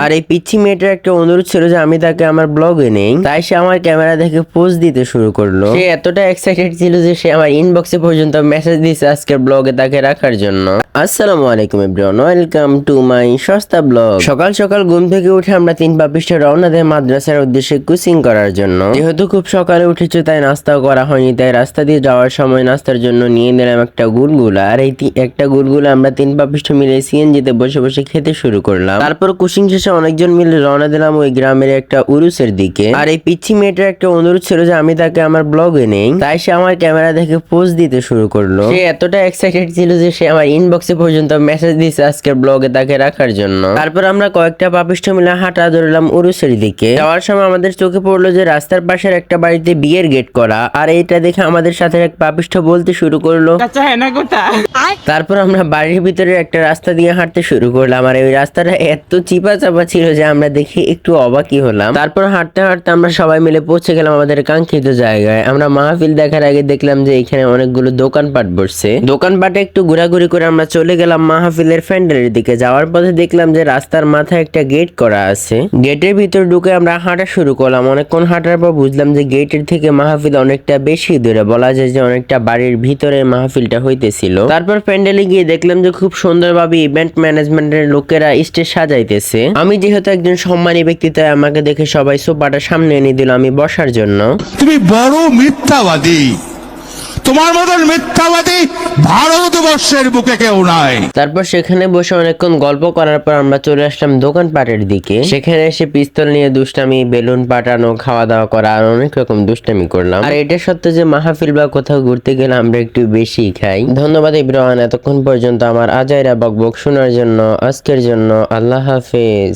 আর এই পিচ্ছি মেয়েটার একটা অনুরোধ ছিল যে আমি তাকে আমার ব্লগে নেই, তাই সে আমার ক্যামেরা দেখে পোজ দিতে শুরু করলো। সে এতটা এক্সাইটেড ছিল যে সে আমার ইনবক্সে পর্যন্ত মেসেজ দিয়েছে আজকের ব্লগে তাকে রাখার জন্য। আসসালামু আলাইকুম এভরিওয়ান, ওয়েলকাম টু মাই সস্তা ব্লগ। সকাল সকাল ঘুম থেকে উঠে আমরা 3 পাপিষ্ঠে রওনা দেয় মাদ্রাসার উদ্দেশ্যে কোচিং করার জন্য। যেহেতু খুব সকালে উঠেছে তাই নাস্তাও করা হয়নি, তাই রাস্তা দিয়ে যাওয়ার সময় নাস্তার জন্য নিয়ে নিলাম একটা গুলগুলা। আর এই একটা গুলগুলা আমরা 3 পাপিষ্ঠ মিলে সিএনজিতে বসে বসে খেতে শুরু করলাম। তারপর কোচিং শেষে অনেকজন মিলে রওনা দিলাম ওই গ্রামের একটা উরুসের দিকে। আর এই পিচ্ছি মেয়েটার একটা অনুরোধ ছিল যে আমি তাকে আমার ব্লগে নেই, তাই সে আমার ক্যামেরা দেখে পোজ দিতে শুরু করলো। সে এতটা এক্সাইটেড ছিল যে সে আমার ইনবক্সে পর্যন্ত মেসেজ দিয়েছে আজকের ব্লগে তাকে রাখার জন্য। তারপর আমরা কয়েকটা পাপিষ্ঠ মিলে হাঁটা ধরলাম উরুসের দিকে। যাওয়ার সময় আমাদের চোখে পড়লো যে রাস্তার পাশের একটা বাড়িতে বিয়ের গেট করা। আর এইটা দেখে আমাদের সাথে এক পাপিষ্ঠ বলতে শুরু করলো, তারপর আমরা বাড়ির ভিতরে একটা রাস্তা দিয়ে হাঁটতে শুরু করলাম। আর ওই রাস্তাটা এত চিপা চাপা ছিল যে আমরা দেখে একটু অবাকই হলাম। তারপর হাঁটতে হাঁটতে আমরা সবাই মিলে পৌঁছে গেলাম আমাদের কাঙ্ক্ষিত জায়গায়। আমরা মাহফিল দেখার আগে দেখলাম যে এখানে অনেকগুলো দোকানপাট বসছে। দোকানপাটে একটু ঘোরাঘুরি করে আমরা চলে গেলাম মাহফিলের প্যান্ডেলের দিকে। যাওয়ার পথে দেখলাম যে রাস্তার মাথায় একটা গেট করা আছে। গেটের ভিতর ঢুকে আমরা হাঁটা শুরু করলাম। অনেকক্ষণ হাঁটার পর বুঝলাম যে গেটের থেকে মাহফিল অনেকটা বেশি দূরে, বলা যায় যে অনেকটা বাড়ির ভিতরে মাহফিলটা হইতেছিল। তারপর প্যান্ডেলে গিয়ে দেখলাম যে খুব সুন্দরভাবে ইভেন্ট ম্যানেজমেন্টের লোকেরা স্টেজ সাজাইতেছে। আমি যেহেতু একজন সম্মানী ব্যক্তি তাই আমাকে দেখে সবাই সোফাটা সামনে এনে দিল আমি বসার জন্য। তুমি বড় মিথ্যাবাদী, তোমার মতন মিথ্যাবাদী ভারতবর্ষের বুকে কেউ নাই। তারপর সেখানে বসে অনেকক্ষণ গল্প করার পর আমরা চলে আসলাম দোকানপাটের দিকে। সেখানে এসে পিস্তল নিয়ে দুষ্টামি, বেলুন পাঠানো, খাওয়া দাওয়া করা আর অনেক রকম দুষ্টামি করলাম। আর এটা সত্য যে মাহফিল বা কোথাও ঘুরতে গেলে আমরা একটু বেশি খাই। ধন্যবাদ ইব্রাহিম এতক্ষণ পর্যন্ত আমার আজাইরা বকবক শোনার জন্য। আজকের জন্য আল্লাহ হাফেজ।